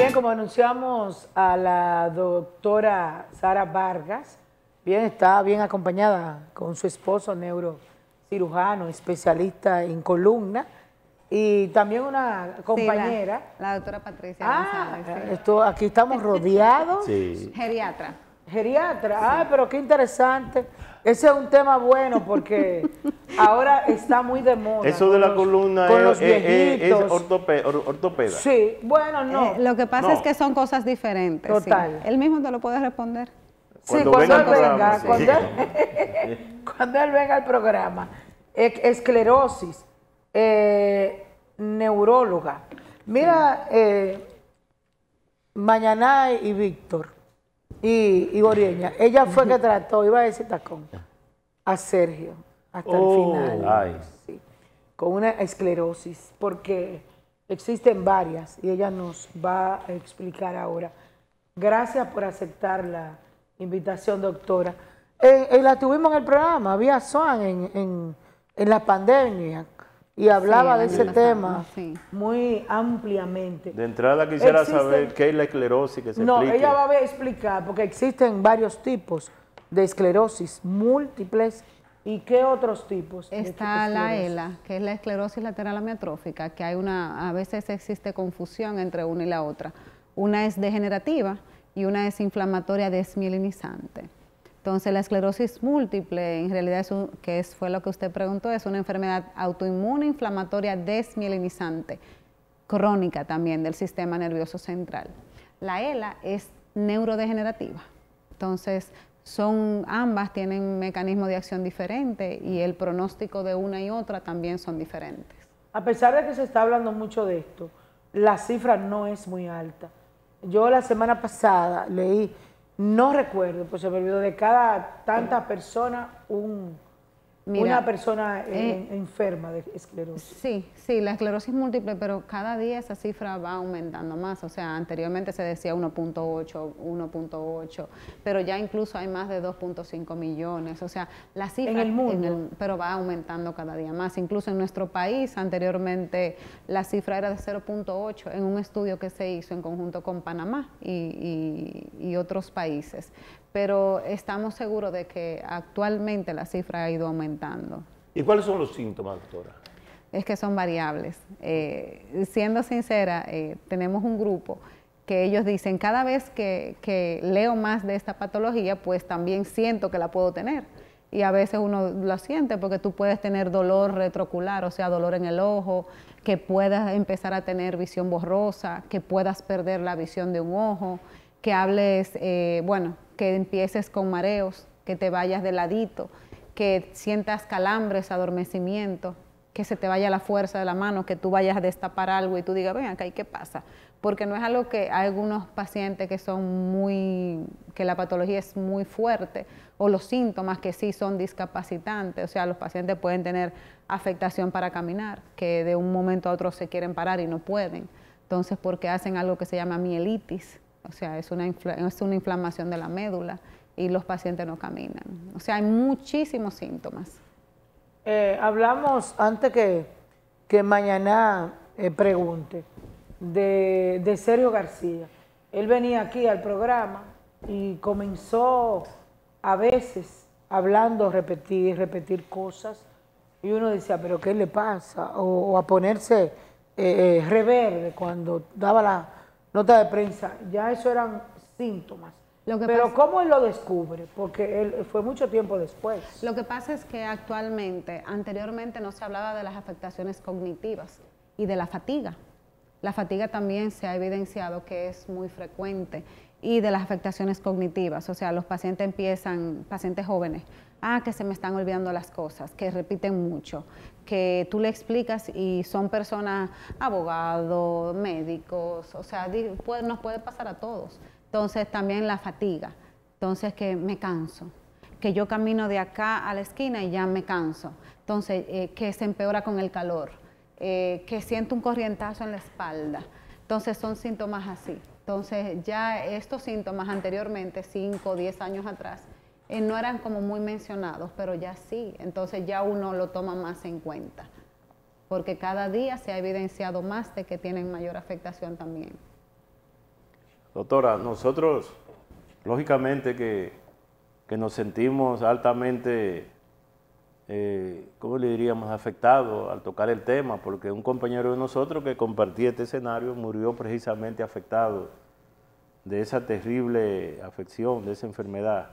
Bien, como anunciamos a la doctora Sara Vargas, bien, está bien acompañada con su esposo, neurocirujano, especialista en columna, y también una compañera. Sí, la doctora Patricia González. Sí. Aquí estamos rodeados. Sí. Geriatra. Geriatra, pero qué interesante. Ese es un tema bueno porque ahora está muy de moda. Eso de la columna es ortopeda. Sí, bueno, no. Lo que pasa es que son cosas diferentes. Total. Sí. Él mismo te lo puede responder. Cuando él venga, cuando él venga al programa. Esclerosis, neuróloga. Mira, Mañana y Víctor y Borieña, ella fue que trató, iba a decir tacón, a Sergio hasta el final. Ay. Sí, con una esclerosis, porque existen varias y ella nos va a explicar ahora. Gracias por aceptar la invitación, doctora. La tuvimos en el programa, había Swan en la pandemia y hablaba de ese tema muy ampliamente. De entrada quisiera saber qué es la esclerosis, que se explique. Ella va a explicar, porque existen varios tipos de esclerosis múltiples. ¿Y qué otros tipos? Está la ELA, que es la esclerosis lateral amiotrófica, que a veces existe confusión entre una y la otra. Una es degenerativa y una es inflamatoria desmielinizante. Entonces, la esclerosis múltiple, en realidad, fue lo que usted preguntó, es una enfermedad autoinmune inflamatoria desmielinizante, crónica también del sistema nervioso central. La ELA es neurodegenerativa. Entonces, ambas tienen un mecanismo de acción diferente y el pronóstico de una y otra también son diferentes. A pesar de que se está hablando mucho de esto, la cifra no es muy alta. Yo la semana pasada leí, no recuerdo, pues se me olvidó, de cada tanta persona, una persona enferma de esclerosis. Sí, la esclerosis múltiple, pero cada día esa cifra va aumentando más. O sea, anteriormente se decía 1.8, pero ya incluso hay más de 2.5 millones. O sea, la cifra en el mundo, pero va aumentando cada día más. Incluso en nuestro país, anteriormente la cifra era de 0.8 en un estudio que se hizo en conjunto con Panamá y otros países. Pero estamos seguros de que actualmente la cifra ha ido aumentando. ¿Y cuáles son los síntomas, doctora? Es que son variables. Siendo sincera, tenemos un grupo que ellos dicen, cada vez que leo más de esta patología, pues también siento que la puedo tener. Y a veces uno lo siente porque tú puedes tener dolor retroocular, o sea, dolor en el ojo, que puedas empezar a tener visión borrosa, que puedas perder la visión de un ojo, que hables, que empieces con mareos, que te vayas de ladito, que sientas calambres, adormecimiento, que se te vaya la fuerza de la mano, que tú vayas a destapar algo y tú digas, ven acá, ¿y qué pasa? Porque no es algo que hay algunos pacientes que que la patología es muy fuerte, o los síntomas que sí son discapacitantes, o sea, los pacientes pueden tener afectación para caminar, que de un momento a otro se quieren parar y no pueden, entonces porque hacen algo que se llama mielitis, o sea, es una inflamación de la médula y los pacientes no caminan. O sea, hay muchísimos síntomas. Hablamos, antes que Mañana pregunte, de Sergio García. Él venía aquí al programa y comenzó a veces hablando, repetir cosas, y uno decía, ¿pero qué le pasa? O a ponerse reverde cuando daba la nota de prensa. Ya eso eran síntomas. Pero ¿cómo él lo descubre? Porque él fue mucho tiempo después. Lo que pasa es que anteriormente no se hablaba de las afectaciones cognitivas y de la fatiga. La fatiga también se ha evidenciado que es muy frecuente, y de las afectaciones cognitivas, o sea, los pacientes jóvenes, que se me están olvidando las cosas, que repiten mucho, que tú le explicas y son personas, abogados, médicos, o sea, nos puede pasar a todos. Entonces también la fatiga, entonces que me canso, que yo camino de acá a la esquina y ya me canso, entonces que se empeora con el calor, que siento un corrientazo en la espalda, entonces son síntomas así. Entonces ya estos síntomas anteriormente, 5 o 10 años atrás, no eran como muy mencionados, pero ya sí, entonces ya uno lo toma más en cuenta, porque cada día se ha evidenciado más de que tienen mayor afectación también. Doctora, nosotros, lógicamente que nos sentimos altamente, ¿cómo le diríamos?, afectados al tocar el tema, porque un compañero de nosotros que compartía este escenario murió precisamente afectado de esa terrible afección, de esa enfermedad.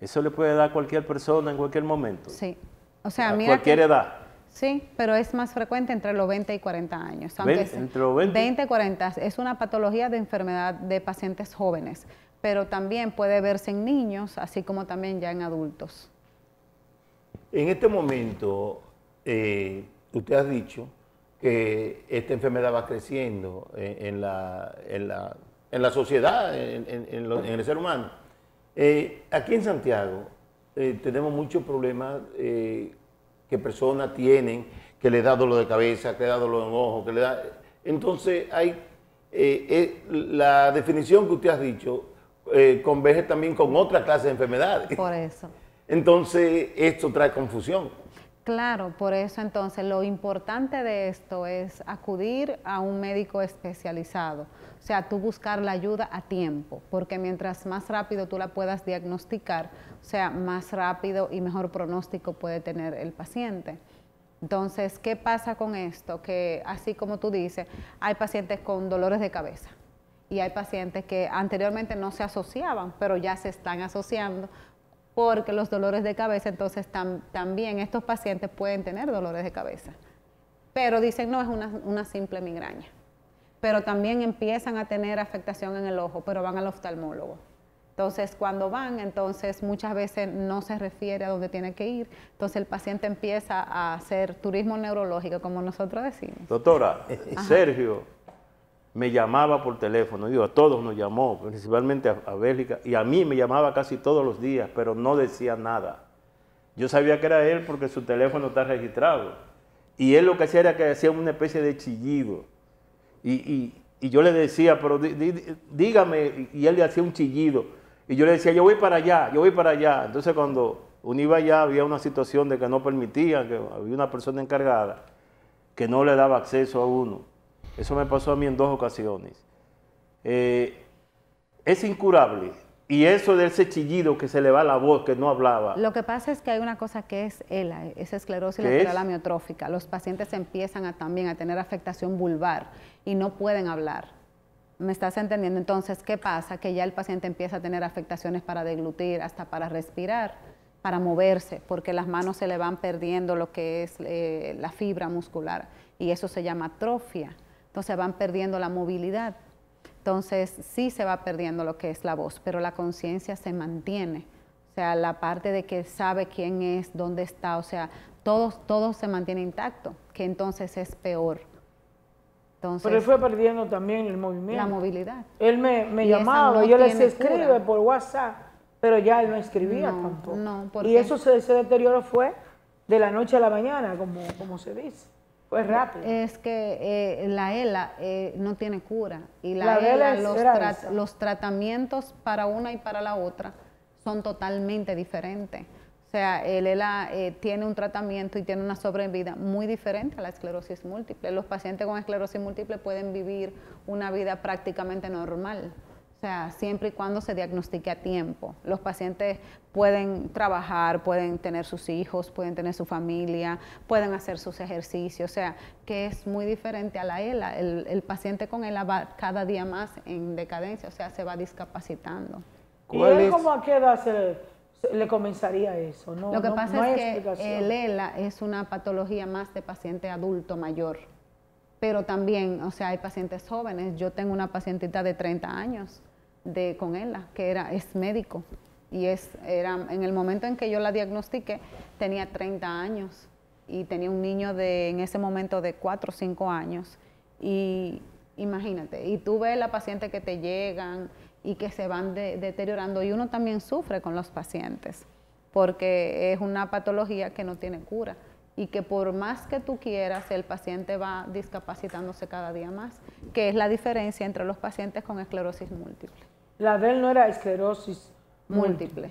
¿Eso le puede dar a cualquier persona en cualquier momento? Sí. O sea, a mira cualquier edad. Sí, pero es más frecuente entre los 20 y 40 años. Entre los 20 y 40 es una patología de enfermedad de pacientes jóvenes, pero también puede verse en niños, así como también ya en adultos. En este momento, usted ha dicho que esta enfermedad va creciendo en la sociedad, en el ser humano. Aquí en Santiago tenemos muchos problemas que personas tienen, que le da dolor de cabeza, que le da dolor en ojo, que le da... Entonces, hay la definición que usted ha dicho converge también con otra clase de enfermedades. Por eso. Entonces, esto trae confusión. Claro, por eso entonces lo importante de esto es acudir a un médico especializado. O sea, tú buscar la ayuda a tiempo, porque mientras más rápido tú la puedas diagnosticar, o sea, más rápido y mejor pronóstico puede tener el paciente. Entonces, ¿qué pasa con esto? Que así como tú dices, hay pacientes con dolores de cabeza y hay pacientes que anteriormente no se asociaban, pero ya se están asociando porque los dolores de cabeza, entonces también estos pacientes pueden tener dolores de cabeza. Pero dicen, no, es una simple migraña. Pero también empiezan a tener afectación en el ojo, pero van al oftalmólogo. Entonces, cuando van, entonces muchas veces no se refiere a dónde tiene que ir. Entonces, el paciente empieza a hacer turismo neurológico, como nosotros decimos. Doctora, Sergio me llamaba por teléfono, digo, a todos nos llamó, principalmente a Bélgica, y a mí me llamaba casi todos los días, pero no decía nada. Yo sabía que era él porque su teléfono está registrado. Y él lo que hacía era que hacía una especie de chillido. Y yo le decía, pero dígame, y él le hacía un chillido. Y yo le decía, yo voy para allá, yo voy para allá. Entonces cuando uno iba allá había una situación de que no permitían, que había una persona encargada que no le daba acceso a uno. Eso me pasó a mí en 2 ocasiones. Es incurable. Y eso de ese chillido que se le va la voz, que no hablaba. Lo que pasa es que hay una cosa que es ELA, es esclerosis lateral amiotrófica. Los pacientes empiezan también a tener afectación vulvar y no pueden hablar. ¿Me estás entendiendo? Entonces, ¿qué pasa? Que ya el paciente empieza a tener afectaciones para deglutir, hasta para respirar, para moverse, porque las manos se le van perdiendo lo que es la fibra muscular y eso se llama atrofia. Entonces van perdiendo la movilidad. Entonces sí se va perdiendo lo que es la voz, pero la conciencia se mantiene. O sea, la parte de que sabe quién es, dónde está, o sea, todo se mantiene intacto, que entonces es peor. Entonces, pero él fue perdiendo también el movimiento. La movilidad. Él me llamaba, yo le decía, escribe por WhatsApp, pero ya él no escribía tampoco. No, y eso se deterioró fue de la noche a la mañana, como se dice. Fue rápido. Es que la ELA no tiene cura y la ELA, los tratamientos para una y para la otra son totalmente diferentes. O sea, el ELA tiene un tratamiento y tiene una sobrevida muy diferente a la esclerosis múltiple. Los pacientes con esclerosis múltiple pueden vivir una vida prácticamente normal. O sea, siempre y cuando se diagnostique a tiempo. Los pacientes pueden trabajar, pueden tener sus hijos, pueden tener su familia, pueden hacer sus ejercicios. O sea, que es muy diferente a la ELA. El paciente con ELA va cada día más en decadencia, o sea, se va discapacitando. ¿Y él cómo a qué edad le comenzaría eso? No, lo que pasa no es que el ELA es una patología más de paciente adulto mayor. Pero también, o sea, hay pacientes jóvenes. Yo tengo una pacientita de 30 años con ELA, que es médico, y era en el momento en que yo la diagnostiqué, tenía 30 años, y tenía un niño en ese momento de 4 o 5 años, y imagínate, y tú ves la paciente que te llegan, y que se van deteriorando, y uno también sufre con los pacientes, porque es una patología que no tiene cura, y que por más que tú quieras, el paciente va discapacitándose cada día más, que es la diferencia entre los pacientes con esclerosis múltiple. La de él no era esclerosis múltiple.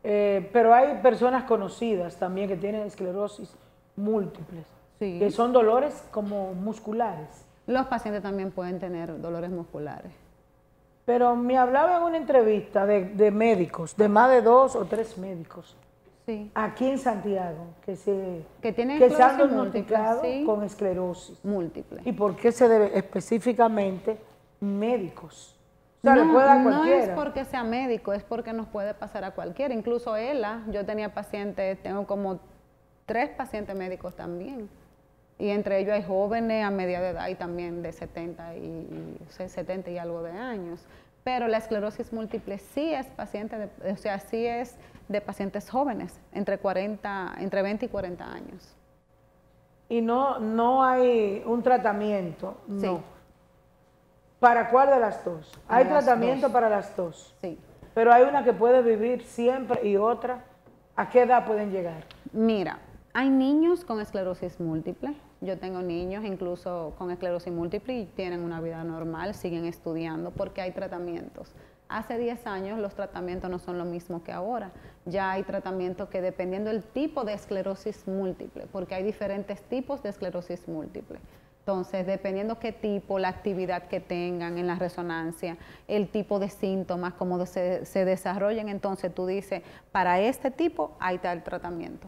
Pero hay personas conocidas también que tienen esclerosis múltiples, sí, que son dolores como musculares. Los pacientes también pueden tener dolores musculares. Pero me hablaba en una entrevista de médicos, de más de 2 o 3 médicos, Sí. aquí en Santiago, que se tienen que se han esclerosis múltiple, diagnosticado sí. con esclerosis. Múltiple. ¿Y por qué se debe específicamente médicos? O sea, le puede dar a No cualquiera. es porque sea médico, es porque nos puede pasar a cualquiera. Incluso ella, yo tenía pacientes, tengo como 3 pacientes médicos también. Y entre ellos hay jóvenes a media de edad y también de 70 y algo de años. Pero la esclerosis múltiple sí es sí es de pacientes jóvenes, entre 20 y 40 años. Y no hay un tratamiento, no. Sí. ¿Para cuál de las dos? Hay Las tratamiento dos. para las dos. Sí. Pero hay una que puede vivir siempre y otra, ¿a qué edad pueden llegar? Mira, hay niños con esclerosis múltiple. Yo tengo niños incluso con esclerosis múltiple y tienen una vida normal, siguen estudiando porque hay tratamientos. Hace 10 años los tratamientos no son lo mismo que ahora. Ya hay tratamientos que dependiendo del tipo de esclerosis múltiple, porque hay diferentes tipos de esclerosis múltiple. Entonces, dependiendo qué tipo, la actividad que tengan en la resonancia, el tipo de síntomas, cómo se desarrollen, entonces tú dices, para este tipo hay tal tratamiento.